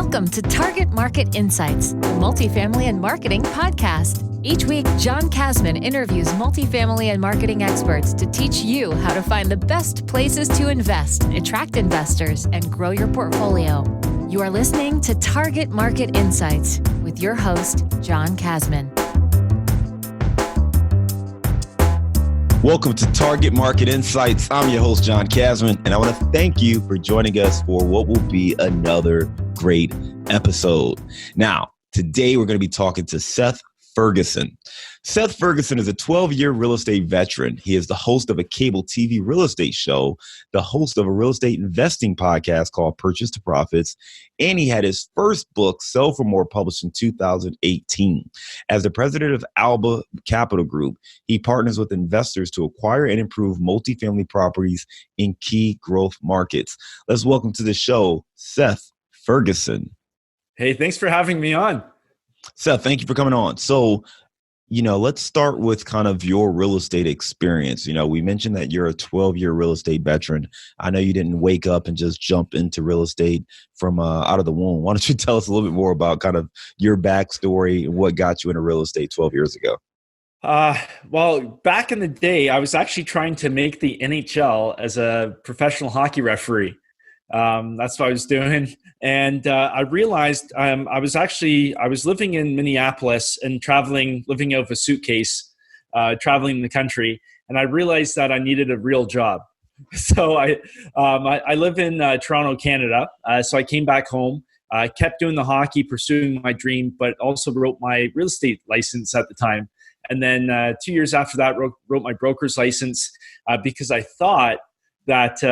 Welcome to Target Market Insights, the multifamily and marketing podcast. Each week, John Kasman interviews multifamily and marketing experts to teach you how to find the best places to invest, attract investors, and grow your portfolio. You are listening to Target Market Insights with your host, John Kasman. Welcome to Target Market Insights. I'm your host, John Kasman, and I want to thank you for joining us for what will be another great episode. Now, today we're going to be talking to Seth Ferguson. Seth Ferguson is a 12-year real estate veteran. He is the host of a cable TV real estate show, the host of a real estate investing podcast called Purchase to Profits, and he had his first book, Sell for More, published in 2018. As the president of Alba Capital Group, he partners with investors to acquire and improve multifamily properties in key growth markets. Let's welcome to the show, Seth Ferguson. Hey, thanks for having me on. Seth, thank you for coming on. So, let's start with kind of your real estate experience. We mentioned that you're a 12-year real estate veteran. I know you didn't wake up and just jump into real estate from out of the womb. Why don't you tell us a little bit more about kind of your backstory and what got you into real estate 12 years ago? Well, back in the day, I was actually trying to make the NHL as a professional hockey referee. That's what I was doing. And I realized I was living in Minneapolis and living out of a suitcase, traveling the country. And I realized that I needed a real job. So I live in Toronto, Canada. So I came back home, kept doing the hockey, pursuing my dream, but also wrote my real estate license at the time. And then 2 years after that, wrote my broker's license because I thought that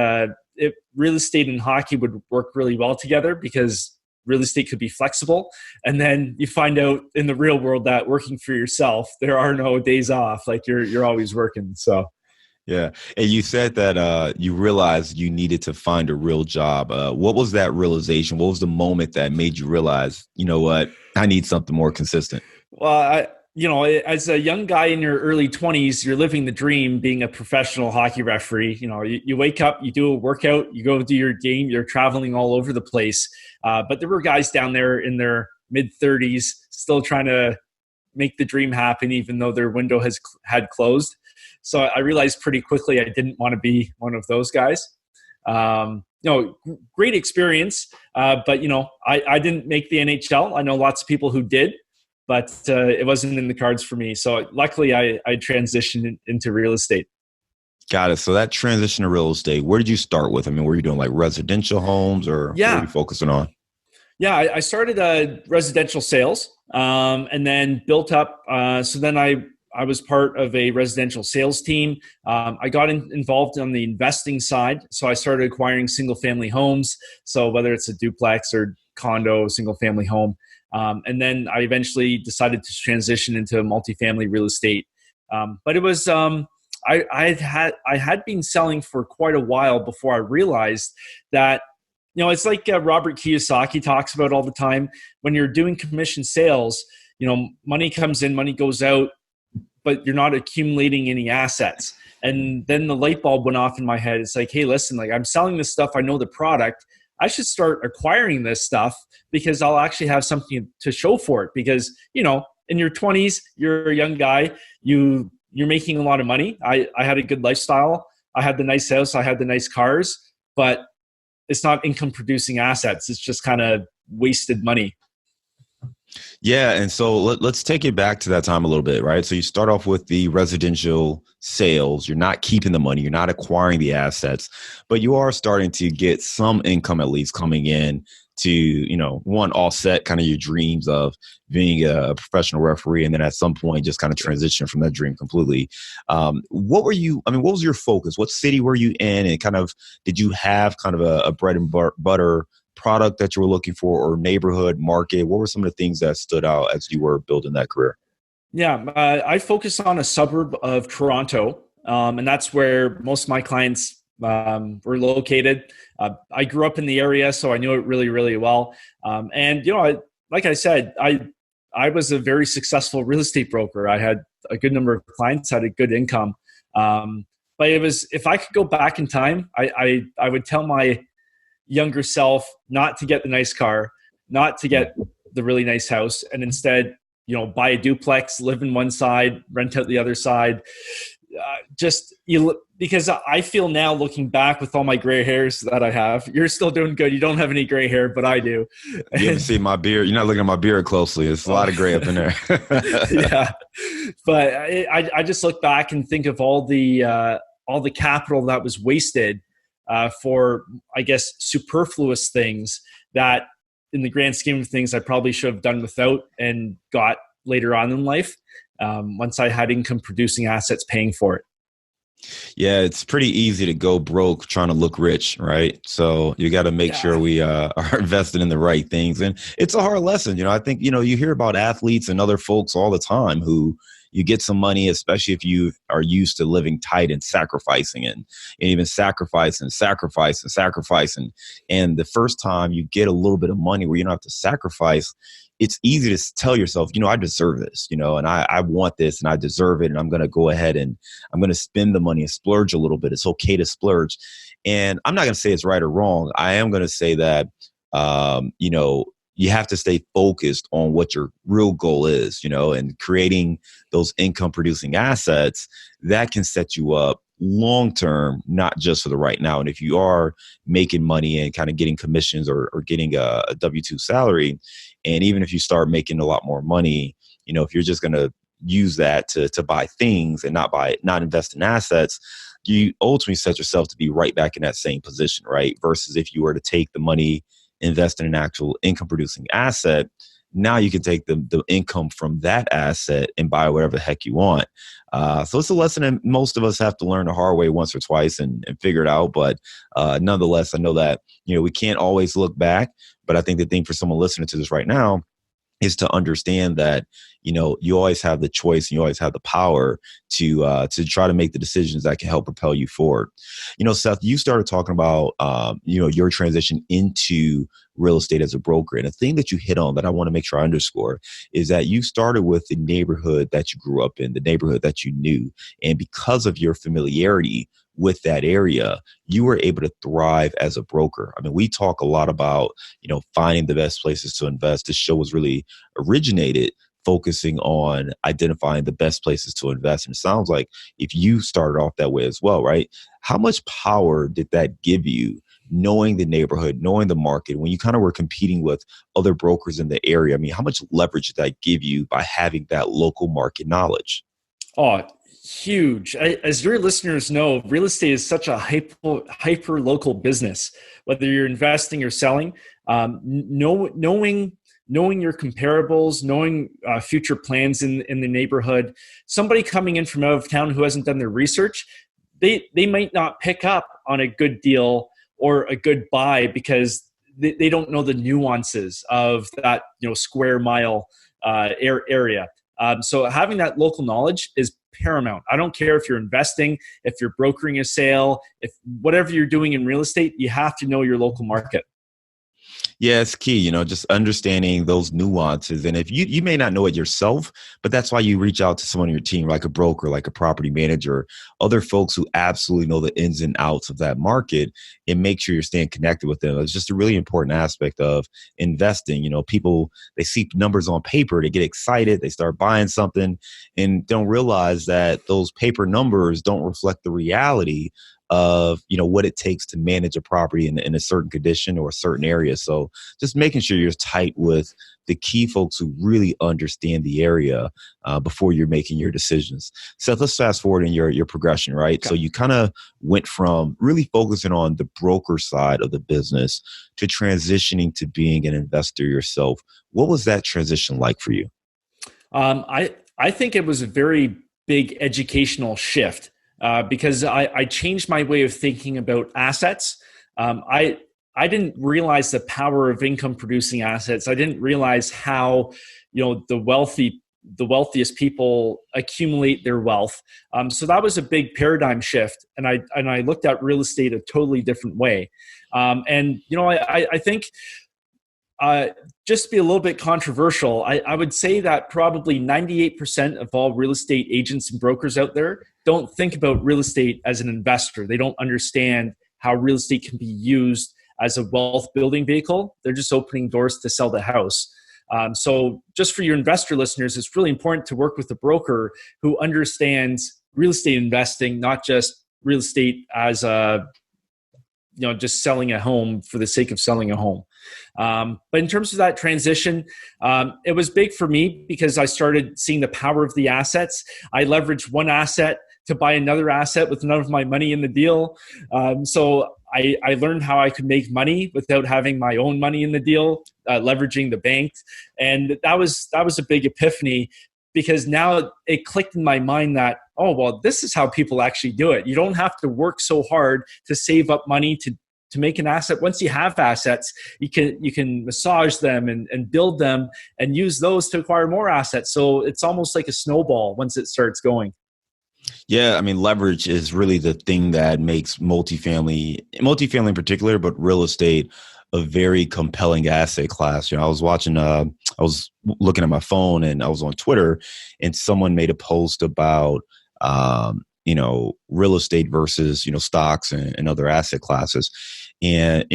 real estate and hockey would work really well together because real estate could be flexible. And then you find out in the real world that working for yourself, there are no days off. Like you're always working. So, yeah. And you said that you realized you needed to find a real job. What was that realization? What was the moment that made you realize, you know what, I need something more consistent? Well, as a young guy in your early 20s, you're living the dream being a professional hockey referee. You wake up, you do a workout, you go do your game, you're traveling all over the place. But there were guys down there in their mid-30s still trying to make the dream happen, even though their window had closed. So I realized pretty quickly I didn't want to be one of those guys. Great experience, but I didn't make the NHL. I know lots of people who did. But it wasn't in the cards for me. So luckily, I transitioned into real estate. Got it. So that transition to real estate, where did you start with? I mean, were you doing like residential homes or what were you focusing on? Yeah, I started residential sales and then built up. So then I was part of a residential sales team. I got involved on the investing side. So I started acquiring single family homes. So whether it's a duplex or condo, single family home. And then I eventually decided to transition into multifamily real estate. But it was I had been selling for quite a while before I realized that it's like Robert Kiyosaki talks about all the time. When you're doing commission sales, money comes in, money goes out, but you're not accumulating any assets. And then the light bulb went off in my head. It's like, hey, listen, like I'm selling this stuff. I know the product. I should start acquiring this stuff because I'll actually have something to show for it. Because, in your 20s, you're a young guy, you're making a lot of money. I had a good lifestyle. I had the nice house. I had the nice cars, but it's not income producing assets. It's just kind of wasted money. Yeah. And so let's take it back to that time a little bit, right? So you start off with the residential sales. You're not keeping the money. You're not acquiring the assets, but you are starting to get some income at least coming in to, one, offset kind of your dreams of being a professional referee. And then at some point, just kind of transition from that dream completely. What was your focus? What city were you in? And kind of, did you have kind of a bread and butter product that you were looking for or neighborhood market? What were some of the things that stood out as you were building that career? Yeah, I focus on a suburb of Toronto, and that's where most of my clients were located. I grew up in the area, so I knew it really, really well. And like I said, I was a very successful real estate broker. I had a good number of clients, had a good income. But it was, if I could go back in time, I would tell my younger self not to get the nice car, not to get the really nice house, and instead, buy a duplex, live in one side, rent out the other side. Because I feel now, looking back with all my gray hairs that I have, you're still doing good. You don't have any gray hair, but I do. You haven't seen my beard. You're not looking at my beard closely. It's a lot of gray up in there. Yeah. But I just look back and think of all the capital that was wasted for, I guess, superfluous things that in the grand scheme of things, I probably should have done without and got later on in life. Once I had income producing assets paying for it. Yeah, it's pretty easy to go broke trying to look rich, right? So you got to make sure we are invested in the right things. And it's a hard lesson. I think, you hear about athletes and other folks all the time who you get some money, especially if you are used to living tight and sacrificing and even sacrificing. And the first time you get a little bit of money where you don't have to sacrifice, it's easy to tell yourself, I deserve this, and I want this and I deserve it. And I'm going to go ahead and I'm going to spend the money and splurge a little bit. It's okay to splurge. And I'm not going to say it's right or wrong. I am going to say that, you have to stay focused on what your real goal is, and creating those income producing assets that can set you up long term, not just for the right now. And if you are making money and kind of getting commissions or getting a W-2 salary, and even if you start making a lot more money, if you're just going to use that to buy things and not invest in assets, you ultimately set yourself to be right back in that same position, right? Versus if you were to take the money, invest in an actual income producing asset, now you can take the income from that asset and buy whatever the heck you want. So it's a lesson that most of us have to learn the hard way once or twice and figure it out. But nonetheless, I know that, we can't always look back. But I think the thing for someone listening to this right now is to understand that, you always have the choice and you always have the power to try to make the decisions that can help propel you forward. Seth, you started talking about, your transition into real estate as a broker. And a thing that you hit on that I want to make sure I underscore is that you started with the neighborhood that you grew up in, the neighborhood that you knew. And because of your familiarity with that area, you were able to thrive as a broker. I mean, we talk a lot about, finding the best places to invest. This show was really originated focusing on identifying the best places to invest. And it sounds like if you started off that way as well, right? How much power did that give you, knowing the neighborhood, knowing the market, when you kind of were competing with other brokers in the area? I mean, how much leverage did that give you by having that local market knowledge? Oh, huge. As your listeners know, real estate is such a hyper local business. Whether you're investing or selling, knowing your comparables, knowing future plans in the neighborhood. Somebody coming in from out of town who hasn't done their research, they might not pick up on a good deal or a good buy because they don't know the nuances of that square mile area. So having that local knowledge is paramount. I don't care if you're investing, if you're brokering a sale, if whatever you're doing in real estate, you have to know your local market. Yeah, it's key, just understanding those nuances. And if you may not know it yourself, but that's why you reach out to someone on your team, like a broker, like a property manager, other folks who absolutely know the ins and outs of that market, and make sure you're staying connected with them. It's just a really important aspect of investing. People, they see numbers on paper, they get excited, they start buying something and don't realize that those paper numbers don't reflect the reality of what it takes to manage a property in a certain condition or a certain area. So just making sure you're tight with the key folks who really understand the area before you're making your decisions. Seth, let's fast forward in your progression, right? Okay. So you kind of went from really focusing on the broker side of the business to transitioning to being an investor yourself. What was that transition like for you? I think it was a very big educational shift. Because I changed my way of thinking about assets. I didn't realize the power of income producing assets. I didn't realize how the wealthiest people accumulate their wealth. So that was a big paradigm shift, and I looked at real estate a totally different way. I think. Just to be a little bit controversial, I would say that probably 98% of all real estate agents and brokers out there don't think about real estate as an investor. They don't understand how real estate can be used as a wealth building vehicle. They're just opening doors to sell the house. So just for your investor listeners, it's really important to work with a broker who understands real estate investing, not just real estate as just selling a home for the sake of selling a home. But in terms of that transition, it was big for me because I started seeing the power of the assets. I leveraged one asset to buy another asset with none of my money in the deal. So I learned how I could make money without having my own money in the deal, leveraging the bank. And that was a big epiphany, because now it clicked in my mind that, oh, well, this is how people actually do it. You don't have to work so hard to save up money to make an asset. Once you have assets, you can massage them and build them and use those to acquire more assets. So it's almost like a snowball once it starts going. Yeah, I mean, leverage is really the thing that makes multifamily in particular, but real estate, a very compelling asset class. I was looking at my phone and I was on Twitter, and someone made a post about, real estate versus, stocks and other asset classes. And,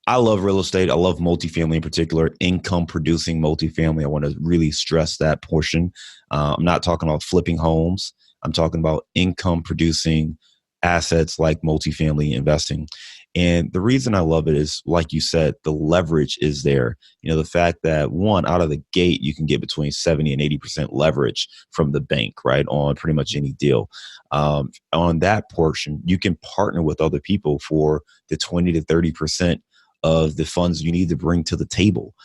I love real estate. I love multifamily in particular, income producing multifamily. I want to really stress that portion. I'm not talking about flipping homes. I'm talking about income producing assets like multifamily investing. And the reason I love it is, like you said, the leverage is there. The fact that one, out of the gate, you can get between 70 and 80% leverage from the bank, right, on pretty much any deal. On that portion, you can partner with other people for the 20 to 30% of the funds you need to bring to the table.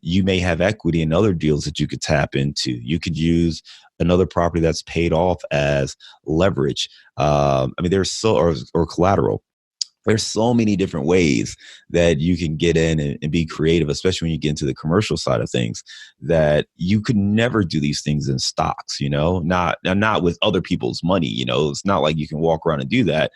You may have equity in other deals that you could tap into. You could use another property that's paid off as leverage. There's or collateral. There's so many different ways that you can get in and be creative, especially when you get into the commercial side of things, that you could never do these things in stocks, not with other people's money. It's not like you can walk around and do that.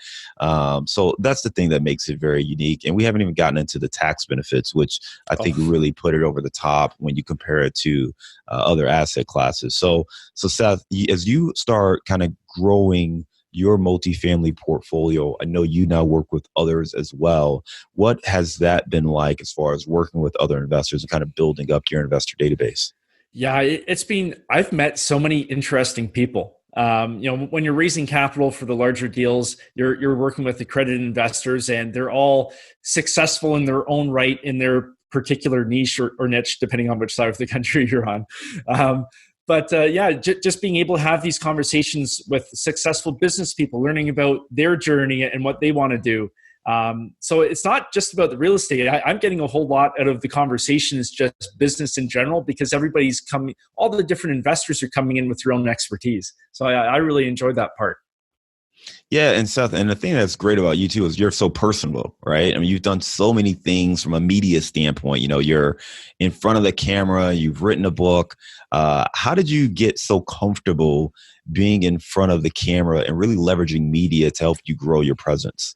So that's the thing that makes it very unique. And we haven't even gotten into the tax benefits, which I think really put it over the top when you compare it to other asset classes. So Seth, as you start kind of growing your multifamily portfolio, I know you now work with others as well. What has that been like as far as working with other investors and kind of building up your investor database? Yeah, I've met so many interesting people. When you're raising capital for the larger deals, you're working with accredited investors, and they're all successful in their own right in their particular niche or niche, depending on which side of the country you're on. Just being able to have these conversations with successful business people, learning about their journey and what they want to do. So it's not just about the real estate. I'm getting a whole lot out of the conversations, just business in general, because everybody's coming, all the different investors are coming in with their own expertise. So I really enjoyed that part. Yeah, and Seth, and the thing that's great about you too is you're so personable, right? I mean, you've done so many things from a media standpoint. You're in front of the camera, you've written a book. How did you get so comfortable being in front of the camera and really leveraging media to help you grow your presence?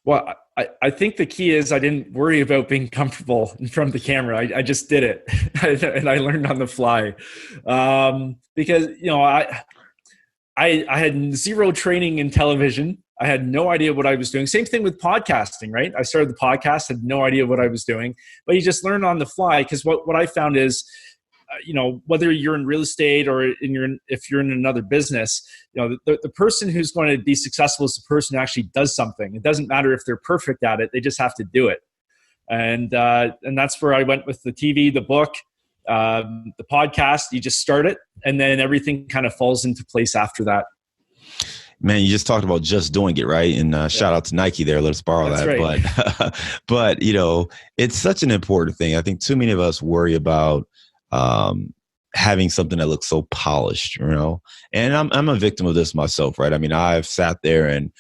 Well, I think the key is I didn't worry about being comfortable in front of the camera. I just did it, and I learned on the fly, because I had zero training in television. I had no idea what I was doing. Same thing with podcasting, right? I started the podcast, had no idea what I was doing, but you just learn on the fly. Because what I found is, whether you're in real estate or if you're in another business, the person who's going to be successful is the person who actually does something. It doesn't matter if they're perfect at it; they just have to do it. And that's where I went with the TV, the book. The podcast, you just start it, and then everything kind of falls into place after that. Man, you just talked about just doing it, right? And shout out to Nike there. Let us borrow That's that. Right. But it's such an important thing. I think too many of us worry about having something that looks so polished, and I'm a victim of this myself, right? I mean, I've sat there and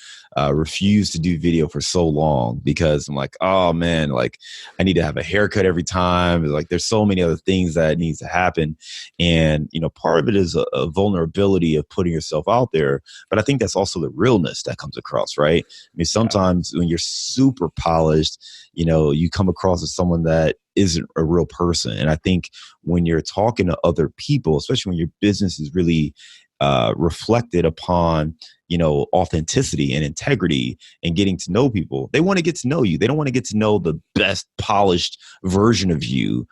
refused to do video for so long because I'm like, oh man, like I need to have a haircut every time. Like there's so many other things that needs to happen. And, part of it is a vulnerability of putting yourself out there. But I think that's also the realness that comes across, right? I mean, sometimes when you're super polished, you come across as someone that isn't a real person. And I think when you're talking to other people, especially when your business is really reflected upon, authenticity and integrity and getting to know people. They want to get to know you. They don't want to get to know the best polished version of you.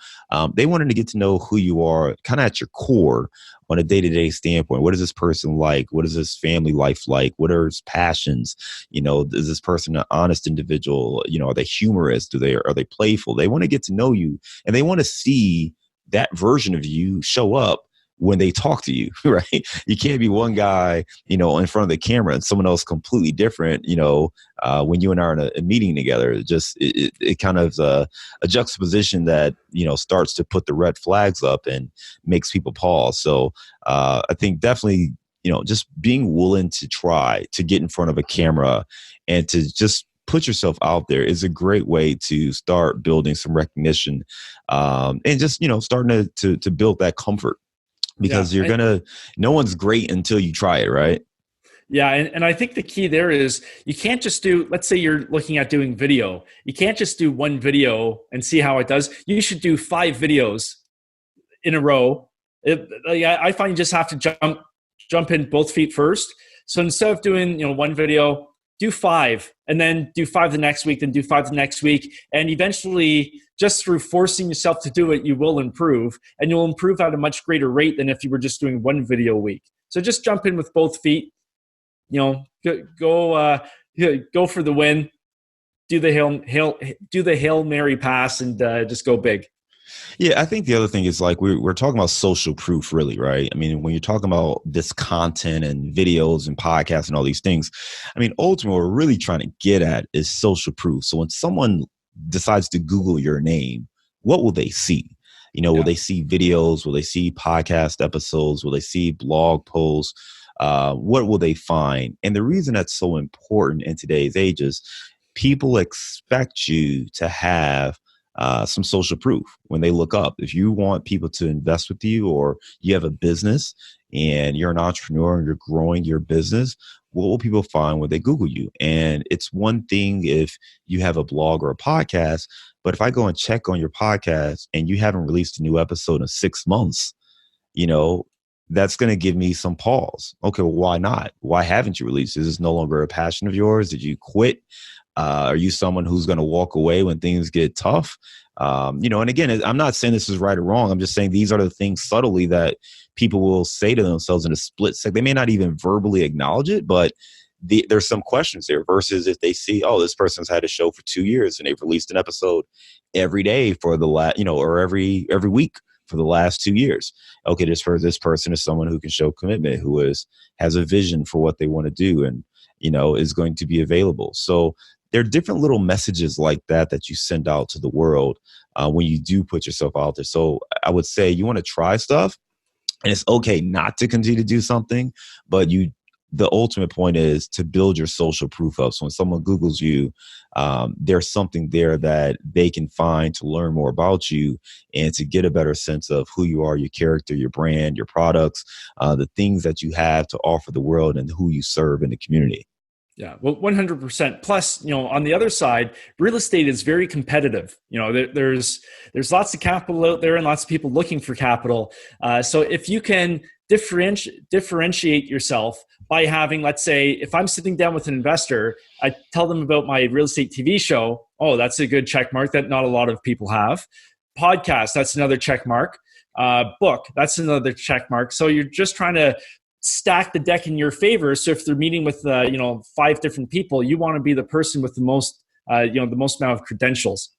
They wanted to get to know who you are kind of at your core on a day-to-day standpoint. What is this person like? What is this family life like? What are his passions? Is this person an honest individual? Are they humorous? Are they playful? They want to get to know you, and they want to see that version of you show up when they talk to you, right? You can't be one guy, in front of the camera and someone else completely different, when you and I are in a meeting together. It kind of a juxtaposition that, starts to put the red flags up and makes people pause. So I think definitely, just being willing to try to get in front of a camera and to just put yourself out there is a great way to start building some recognition, and just, starting to build that comfort. Because no one's great until you try it, right? Yeah. And I think the key there is you can't just let's say you're looking at doing video. You can't just do one video and see how it does. You should do 5 videos in a row. I find you just have to jump in both feet first. So instead of doing, one video, do 5 and then do 5 the next week, then do 5 the next week. And eventually, just through forcing yourself to do it, you will improve, and you'll improve at a much greater rate than if you were just doing 1 video a week. So just jump in with both feet, go for the win, do the Hail Mary pass, and just go big. Yeah, I think the other thing is like we're talking about social proof, really, right? I mean, when you're talking about this content and videos and podcasts and all these things, I mean, ultimately, what we're really trying to get at is social proof. So when someone decides to Google your name, what will they see? Will they see videos? Will they see podcast episodes? Will they see blog posts? What will they find? And the reason that's so important in today's age is people expect you to have some social proof when they look up. If you want people to invest with you, or you have a business and you're an entrepreneur and you're growing your business, what will people find when they Google you? And it's one thing if you have a blog or a podcast, but if I go and check on your podcast and you haven't released a new episode in 6 months, that's going to give me some pause. Okay, well, why not? Why haven't you released? Is this no longer a passion of yours? Did you quit? Are you someone who's going to walk away when things get tough? And again, I'm not saying this is right or wrong. I'm just saying these are the things subtly that people will say to themselves in a split second. They may not even verbally acknowledge it, but there's some questions there versus if they see, oh, this person's had a show for 2 years and they've released an episode every day for the last, or every week for the last 2 years. Okay, this person is someone who can show commitment, who has a vision for what they want to do and, is going to be available. So there are different little messages like that you send out to the world when you do put yourself out there. So I would say you want to try stuff, and it's okay not to continue to do something, but the ultimate point is to build your social proof up. So when someone Googles you, there's something there that they can find to learn more about you and to get a better sense of who you are, your character, your brand, your products, the things that you have to offer the world and who you serve in the community. Yeah, well, 100%. Plus, on the other side, real estate is very competitive. There's lots of capital out there and lots of people looking for capital. So if you can differentiate yourself by having, let's say, if I'm sitting down with an investor, I tell them about my real estate TV show. Oh, that's a good check mark that not a lot of people have. Podcast, that's another check mark. Book, that's another check mark. So you're just trying to stack the deck in your favor. So if they're meeting with 5 different people, you want to be the person with the most amount of credentials.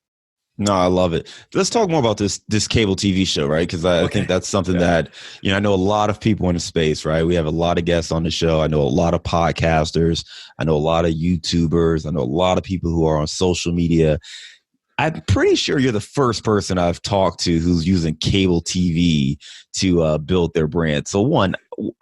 No, I love it. Let's talk more about this cable TV show, right? Because I think that's something that, I know a lot of people in the space, right? We have a lot of guests on the show. I know a lot of podcasters. I know a lot of YouTubers. I know a lot of people who are on social media. I'm pretty sure you're the first person I've talked to who's using cable TV to build their brand. So one,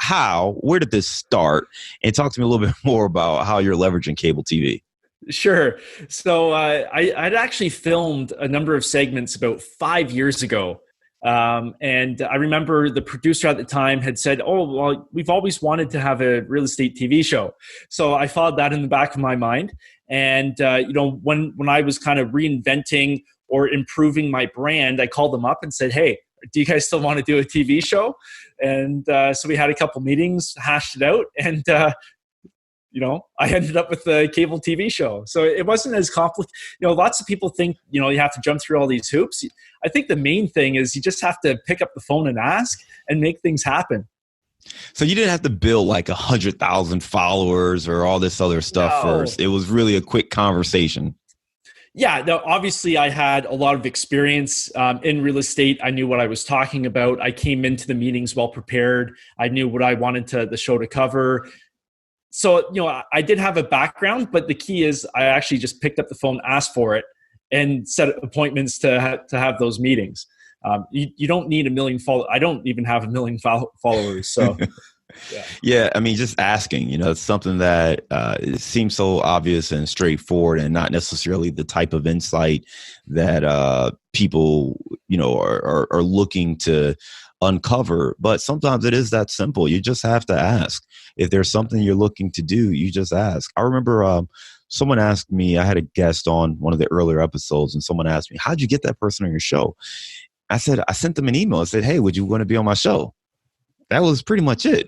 where did this start? And talk to me a little bit more about how you're leveraging cable TV. Sure. So I'd actually filmed a number of segments about 5 years ago. And I remember the producer at the time had said, oh, well, we've always wanted to have a real estate TV show. So I followed that in the back of my mind. And, when I was kind of reinventing or improving my brand, I called them up and said, hey, do you guys still want to do a TV show? And so we had a couple meetings, hashed it out, and I ended up with a cable TV show. So it wasn't as complicated. Lots of people think, you have to jump through all these hoops. I think the main thing is you just have to pick up the phone and ask and make things happen. So you didn't have to build like 100,000 followers or all this other stuff first. It was really a quick conversation. Yeah, no, obviously I had a lot of experience in real estate. I knew what I was talking about. I came into the meetings well prepared. I knew what I wanted the show to cover. So, I did have a background, but the key is I actually just picked up the phone, asked for it, and set appointments to have those meetings. You don't need 1 million followers. I don't even have 1 million followers. So, yeah. I mean, just asking, it's something that it seems so obvious and straightforward, and not necessarily the type of insight that people, are looking to uncover. But sometimes it is that simple. You just have to ask. If there's something you're looking to do, you just ask. I remember someone asked me, I had a guest on one of the earlier episodes, and someone asked me, how'd you get that person on your show? I said, I sent them an email. I said, hey, would you want to be on my show? That was pretty much it.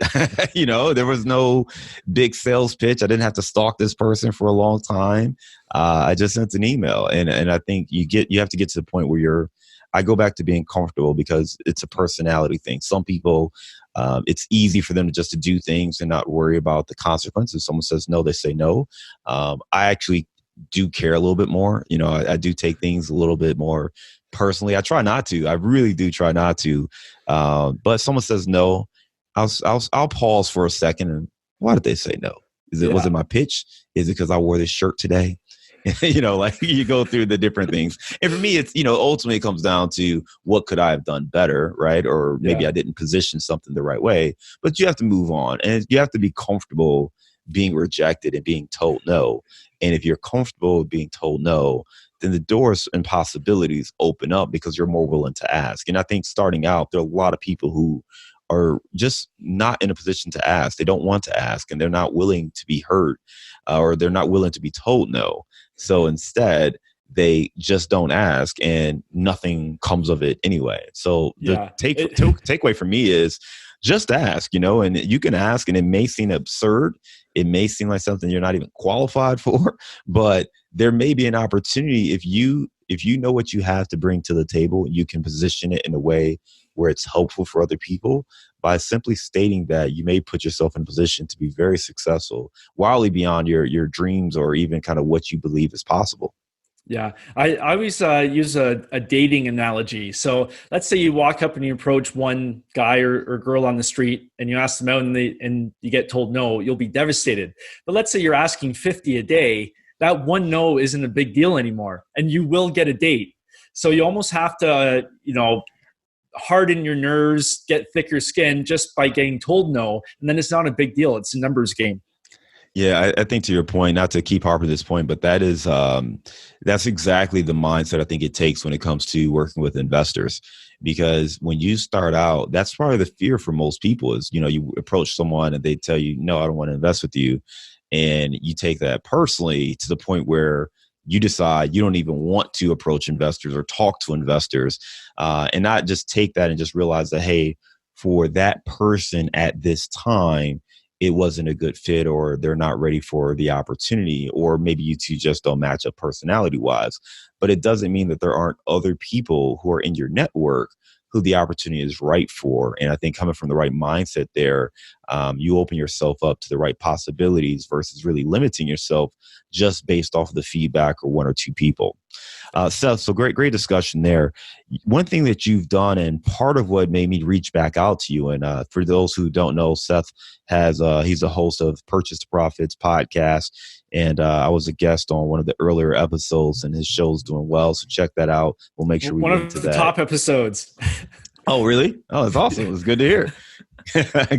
There was no big sales pitch. I didn't have to stalk this person for a long time. I just sent an email. And I think you have to get to the point where I go back to being comfortable, because it's a personality thing. Some people, it's easy for them to do things and not worry about the consequences. Someone says no, they say no. I actually do care a little bit more. I do take things a little bit more personally. I try not to. I really do try not to. But someone says no, I'll pause for a second. And why did they say no? Was it my pitch? Is it because I wore this shirt today? Like you go through the different things. And for me, it's, ultimately it comes down to what could I have done better, right? Or maybe I didn't position something the right way. But you have to move on, and you have to be comfortable being rejected and being told no. And if you're comfortable with being told no, then the doors and possibilities open up, because you're more willing to ask. And I think starting out, there are a lot of people who are just not in a position to ask. They don't want to ask, and they're not willing to be heard, or they're not willing to be told no. So instead, they just don't ask, and nothing comes of it anyway. So the takeaway for me is just ask, and you can ask, and it may seem absurd. It may seem like something you're not even qualified for, but there may be an opportunity if you know what you have to bring to the table. You can position it in a way where it's helpful for other people. By simply stating that, you may put yourself in a position to be very successful, wildly beyond your dreams, or even kind of what you believe is possible. Yeah, I always use a dating analogy. So let's say you walk up and you approach one guy or girl on the street, and you ask them out, and you get told no, you'll be devastated. But let's say you're asking 50 a day. That one no isn't a big deal anymore, and you will get a date. So you almost have to, harden your nerves, get thicker skin just by getting told no. And then it's not a big deal. It's a numbers game. Yeah, I think to your point, not to keep harping this point, but that's exactly the mindset I think it takes when it comes to working with investors. Because when you start out, that's probably the fear for most people is, you approach someone and they tell you, no, I don't want to invest with you. And you take that personally to the point where you decide you don't even want to approach investors or talk to investors, and not just take that and just realize that, hey, for that person at this time, it wasn't a good fit, or they're not ready for the opportunity, or maybe you two just don't match up personality wise. But it doesn't mean that there aren't other people who are in your network who the opportunity is right for. And I think coming from the right mindset there, you open yourself up to the right possibilities versus really limiting yourself just based off of the feedback or one or two people. Seth, so great discussion there. One thing that you've done, and part of what made me reach back out to you, and for those who don't know, Seth he's a host of Purchase to Profits podcast, and I was a guest on one of the earlier episodes, and his show's doing well, so check that out. We'll make sure we one get of into the that. top episodes. Oh, really? Oh, that's awesome. It's good to hear.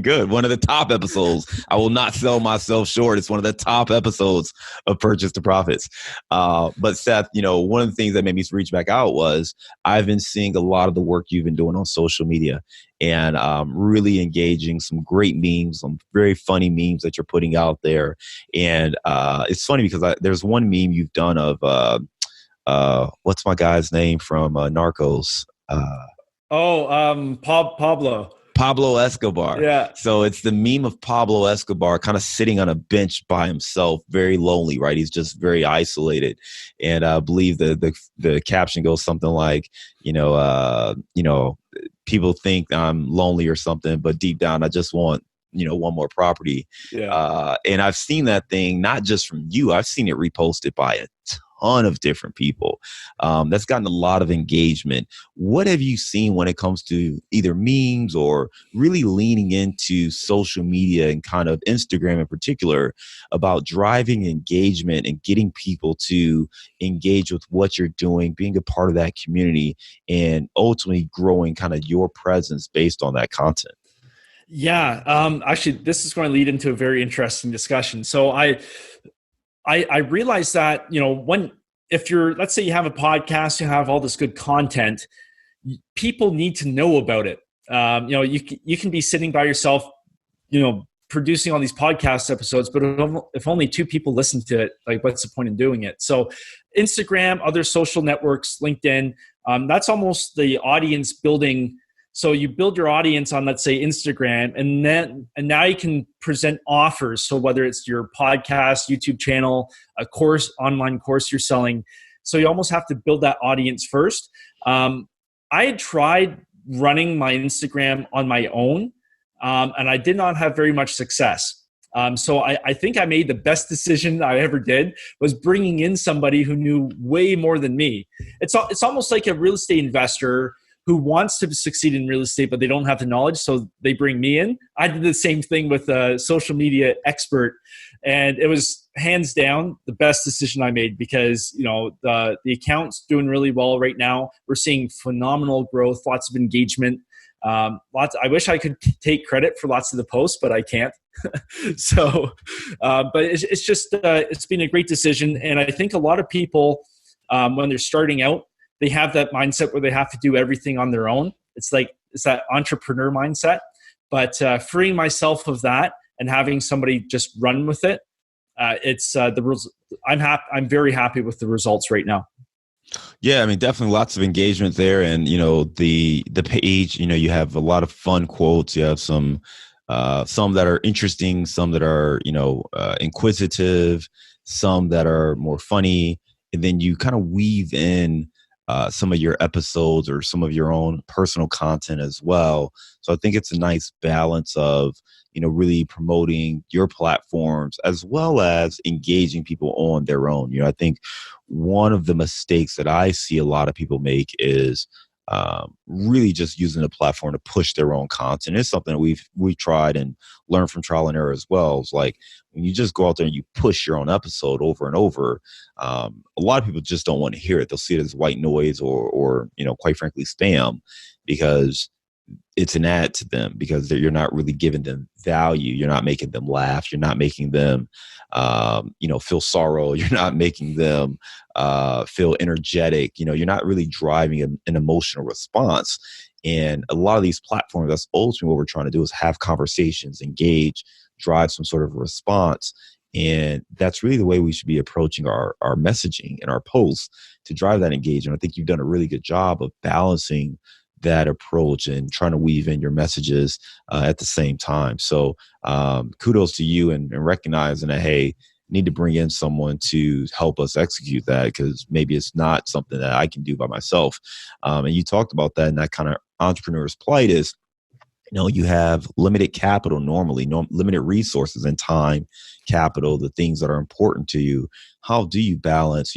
Good. One of the top episodes. I will not sell myself short. It's one of the top episodes of Purchase to Profits. But Seth, one of the things that made me reach back out was I've been seeing a lot of the work you've been doing on social media, and really engaging some great memes, some very funny memes that you're putting out there. And it's funny because there's one meme you've done of what's my guy's name from Narcos? Pablo. Pablo Escobar. Yeah. So it's the meme of Pablo Escobar kind of sitting on a bench by himself, very lonely, right? He's just very isolated. And I believe the caption goes something like, people think I'm lonely or something, but deep down, I just want, one more property. Yeah. And I've seen that thing, not just from you, I've seen it reposted by a ton of different people. That's gotten a lot of engagement. What have you seen when it comes to either memes or really leaning into social media and kind of Instagram in particular about driving engagement and getting people to engage with what you're doing, being a part of that community, and ultimately growing kind of your presence based on that content? Yeah. Actually, this is going to lead into a very interesting discussion. So I realized that, if you're, let's say you have a podcast, you have all this good content, people need to know about it. You can be sitting by yourself, producing all these podcast episodes, but if only two people listen to it, like what's the point in doing it? So Instagram, other social networks, LinkedIn, that's almost the audience building. So you build your audience on, let's say, Instagram, and now you can present offers. So whether it's your podcast, YouTube channel, a course, online course you're selling, so you almost have to build that audience first. I had tried running my Instagram on my own, and I did not have very much success. So I think I made the best decision I ever did, was bringing in somebody who knew way more than me. It's almost like a real estate investor who wants to succeed in real estate, but they don't have the knowledge, so they bring me in. I did the same thing with a social media expert, and it was hands down the best decision I made, because the account's doing really well right now. We're seeing phenomenal growth, lots of engagement. I wish I could take credit for lots of the posts, but I can't. So, but it's just it's been a great decision, and I think a lot of people when they're starting out, they have that mindset where they have to do everything on their own. It's that entrepreneur mindset. But freeing myself of that and having somebody just run with it, I'm very happy with the results right now. Yeah, I mean, definitely lots of engagement there. And, the page, you have a lot of fun quotes. You have some that are interesting, some that are, inquisitive, some that are more funny. And then you kind of weave in some of your episodes or some of your own personal content as well. So I think it's a nice balance of, really promoting your platforms as well as engaging people on their own. I think one of the mistakes that I see a lot of people make is really just using the platform to push their own content. It's something that we've tried and learned from trial and error as well. It's like when you just go out there and you push your own episode over and over, a lot of people just don't want to hear it. They'll see it as white noise or quite frankly, spam, because it's an ad to them, because you're not really giving them value. You're not making them laugh. You're not making them, feel sorrow. You're not making them feel energetic. You're not really driving an emotional response. And a lot of these platforms, that's ultimately what we're trying to do, is have conversations, engage, drive some sort of response. And that's really the way we should be approaching our messaging and our posts to drive that engagement. I think you've done a really good job of balancing that approach and trying to weave in your messages at the same time. So kudos to you and recognizing that, hey, need to bring in someone to help us execute that, because maybe it's not something that I can do by myself. And you talked about that, and that kind of entrepreneur's plight is, you have limited capital normally, limited resources and time, capital, the things that are important to you. How do you balance,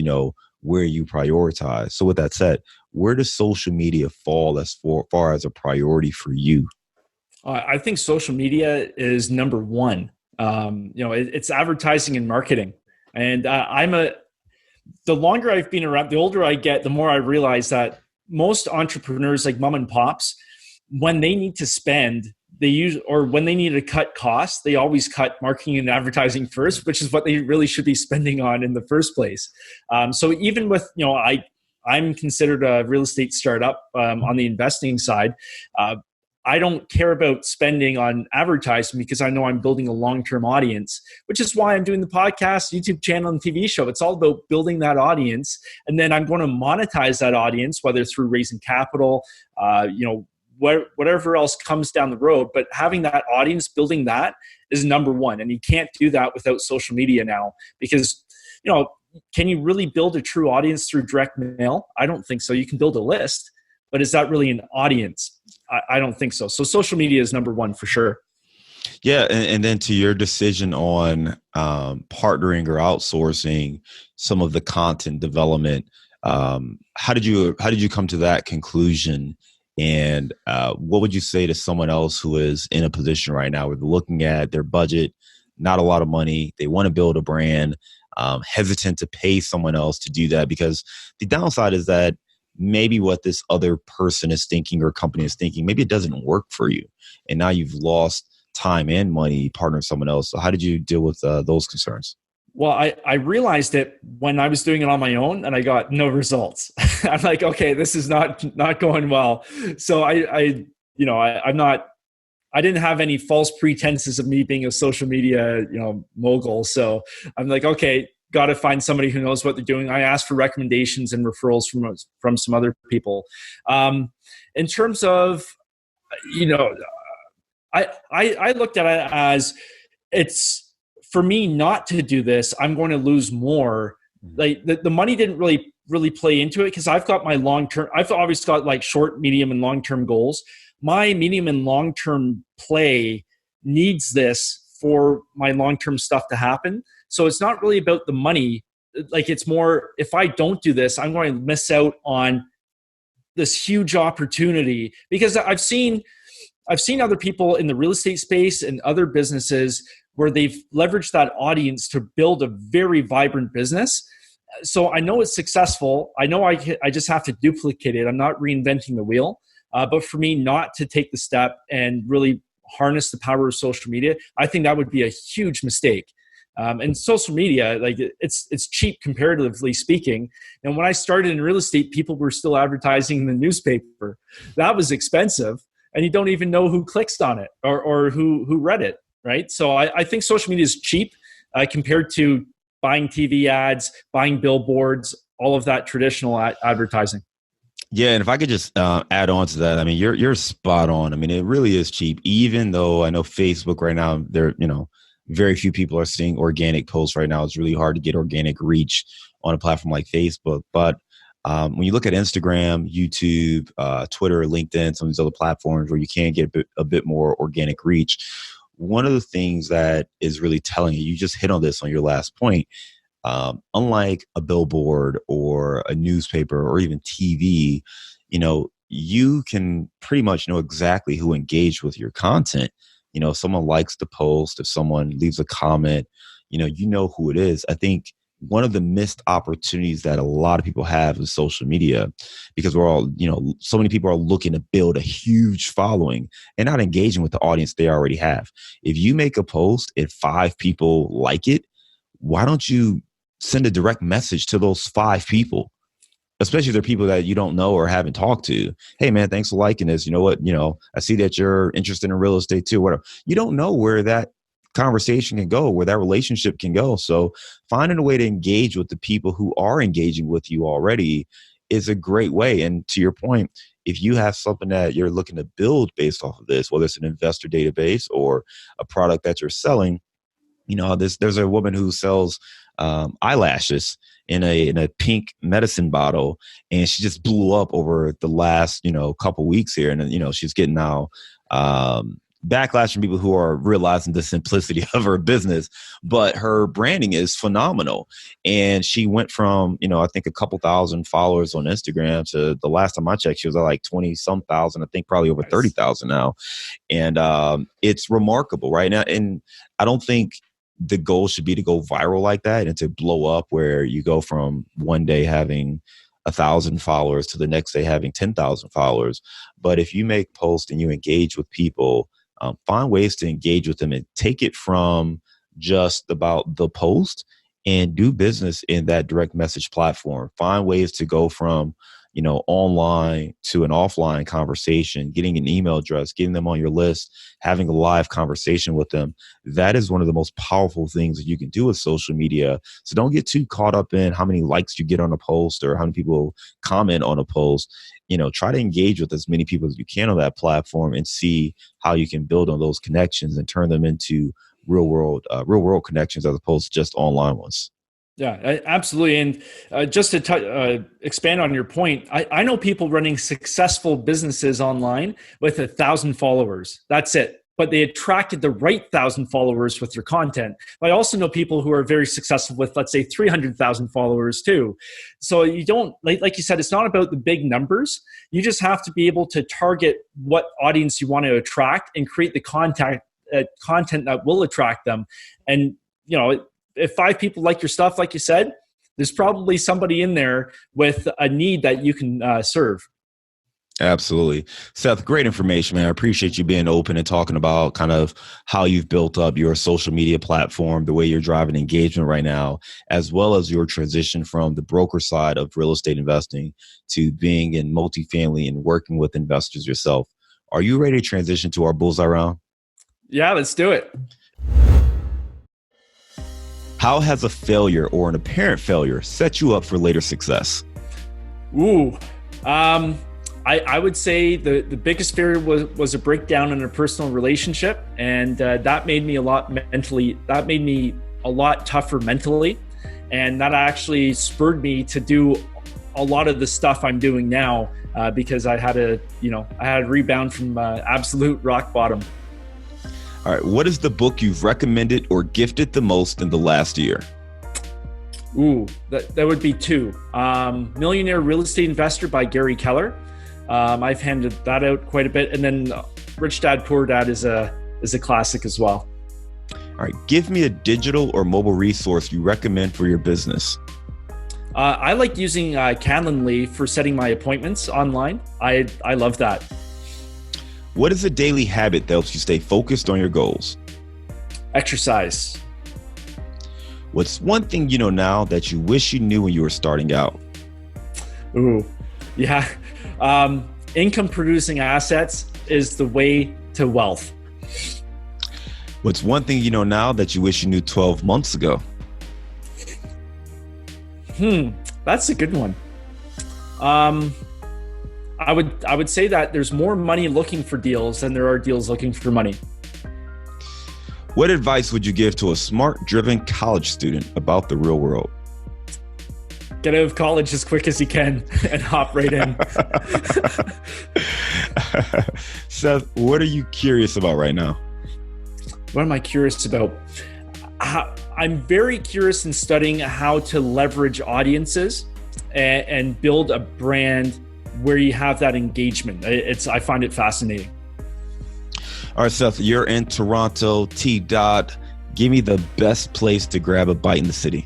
where you prioritize? So with that said, where does social media fall as far as a priority for you? I think social media is number one. It's advertising and marketing. And the longer I've been around, the older I get, the more I realize that most entrepreneurs, like mom and pops, when they need to spend, when they need to cut costs, they always cut marketing and advertising first, which is what they really should be spending on in the first place. So even with, I'm considered a real estate startup on the investing side. I don't care about spending on advertising because I know I'm building a long-term audience, which is why I'm doing the podcast, YouTube channel, and TV show. It's all about building that audience. And then I'm going to monetize that audience, whether through raising capital, whatever else comes down the road. But having that audience, building that is number one. And you can't do that without social media now because, can you really build a true audience through direct mail? I don't think so. You can build a list, but is that really an audience? I don't think so. So social media is number one for sure. Yeah. And then to your decision on partnering or outsourcing some of the content development, how did you come to that conclusion? And what would you say to someone else who is in a position right now where they're looking at their budget, not a lot of money, they want to build a brand, hesitant to pay someone else to do that? Because the downside is that maybe what this other person is thinking or company is thinking, maybe it doesn't work for you. And now you've lost time and money partnering with someone else. So how did you deal with those concerns? Well, I realized it when I was doing it on my own and I got no results. I'm like, okay, this is not going well. So I didn't have any false pretenses of me being a social media, mogul. So I'm like, okay, got to find somebody who knows what they're doing. I asked for recommendations and referrals from some other people. In terms of, I looked at it as it's for me not to do this. I'm going to lose more. Like the money didn't really play into it because I've got my long-term, I've obviously got like short, medium, and long-term goals. My medium and long-term play needs this for my long-term stuff to happen. So it's not really about the money. Like it's more, if I don't do this, I'm going to miss out on this huge opportunity because I've seen other people in the real estate space and other businesses where they've leveraged that audience to build a very vibrant business. So I know it's successful. I know I just have to duplicate it. I'm not reinventing the wheel. But for me not to take the step and really harness the power of social media, I think that would be a huge mistake. And social media, like it's cheap comparatively speaking. And when I started in real estate, people were still advertising in the newspaper. That was expensive, and you don't even know who clicks on it or who read it, right? So I think social media is cheap compared to buying TV ads, buying billboards, all of that traditional advertising. Yeah, and if I could just add on to that, I mean, you're spot on. I mean, it really is cheap. Even though I know Facebook right now, very few people are seeing organic posts right now. It's really hard to get organic reach on a platform like Facebook. But when you look at Instagram, YouTube, Twitter, LinkedIn, some of these other platforms where you can get a bit more organic reach, one of the things that is really telling you just hit on this on your last point, unlike a billboard or a newspaper or even TV, you can pretty much know exactly who engaged with your content. If someone likes the post, if someone leaves a comment, you know who it is. I think one of the missed opportunities that a lot of people have is social media, because we're all, so many people are looking to build a huge following and not engaging with the audience they already have. If you make a post and 5 people like it, why don't you send a direct message to those 5 people? Especially if they're people that you don't know or haven't talked to. Hey man, thanks for liking this. You know what? I see that you're interested in real estate too. Whatever. You don't know where that conversation can go, where that relationship can go. So finding a way to engage with the people who are engaging with you already is a great way. And to your point, if you have something that you're looking to build based off of this, whether it's an investor database or a product that you're selling, there's a woman who sells eyelashes in a pink medicine bottle, and she just blew up over the last couple weeks here, and she's getting now backlash from people who are realizing the simplicity of her business, but her branding is phenomenal. And she went from I think a couple thousand followers on Instagram to, the last time I checked, she was at like 20 some thousand, I think probably over 30,000 now. And it's remarkable right now. And I don't think the goal should be to go viral like that and to blow up where you go from one day having 1,000 followers to the next day having 10,000 followers. But if you make posts and you engage with people, find ways to engage with them and take it from just about the post and do business in that direct message platform. Find ways to go from, online to an offline conversation, getting an email address, getting them on your list, having a live conversation with them. That is one of the most powerful things that you can do with social media. So don't get too caught up in how many likes you get on a post or how many people comment on a post. Try to engage with as many people as you can on that platform and see how you can build on those connections and turn them into real world connections as opposed to just online ones. Yeah, absolutely. And just to expand on your point, I know people running successful businesses online with 1,000 followers. That's it. But they attracted the right 1,000 followers with their content. But I also know people who are very successful with, let's say, 300,000 followers too. So you don't, like you said, it's not about the big numbers. You just have to be able to target what audience you want to attract and create the content that will attract them. And, if 5 people like your stuff, like you said, there's probably somebody in there with a need that you can serve. Absolutely. Seth, great information, man. I appreciate you being open and talking about kind of how you've built up your social media platform, the way you're driving engagement right now, as well as your transition from the broker side of real estate investing to being in multifamily and working with investors yourself. Are you ready to transition to our bullseye round? Yeah, let's do it. How has a failure or an apparent failure set you up for later success? I would say the biggest failure was a breakdown in a personal relationship, and that made me a lot tougher mentally, and that actually spurred me to do a lot of the stuff I'm doing now because I had a rebound from absolute rock bottom. All right, what is the book you've recommended or gifted the most in the last year? That would be 2. Millionaire Real Estate Investor by Gary Keller. I've handed that out quite a bit. And then Rich Dad, Poor Dad is a classic as well. All right, give me a digital or mobile resource you recommend for your business. I like using Calendly for setting my appointments online. I love that. What is a daily habit that helps you stay focused on your goals? Exercise. What's one thing you know now that you wish you knew when you were starting out? Income producing assets is the way to wealth. What's one thing you know now that you wish you knew 12 months ago? That's a good one. I would say that there's more money looking for deals than there are deals looking for money. What advice would you give to a smart, driven college student about the real world? Get out of college as quick as you can and hop right in. Seth, what are you curious about right now? What am I curious about? I'm very curious in studying how to leverage audiences and build a brand where you have that engagement. I find it fascinating. All right, Seth, you're in Toronto, T-Dot. Give me the best place to grab a bite in the city.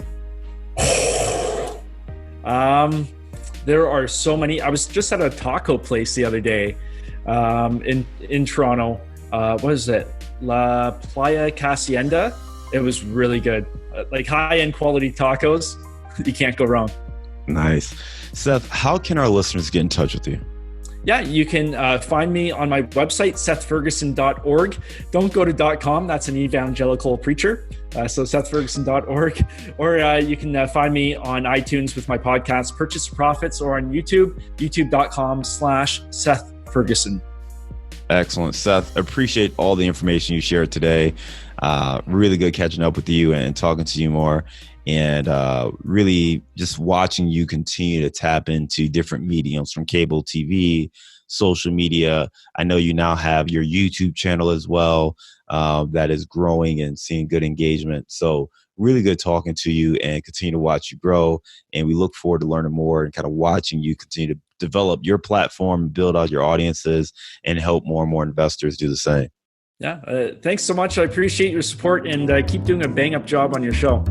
There are so many. I was just at a taco place the other day in Toronto. What is it? La Playa Casienda. It was really good. Like high-end quality tacos. You can't go wrong. Nice. Seth, how can our listeners get in touch with you? Yeah, you can find me on my website, sethferguson.org. Don't go to .com. That's an evangelical preacher. So sethferguson.org. Or you can find me on iTunes with my podcast, Purchase Profits, or on YouTube, youtube.com/Seth Ferguson. Excellent. Seth, appreciate all the information you shared today. Really good catching up with you and talking to you more. And really just watching you continue to tap into different mediums from cable TV, social media. I know you now have your YouTube channel as well that is growing and seeing good engagement. So really good talking to you and continue to watch you grow. And we look forward to learning more and kind of watching you continue to develop your platform, build out your audiences, and help more and more investors do the same. Yeah. Thanks so much. I appreciate your support and keep doing a bang up job on your show.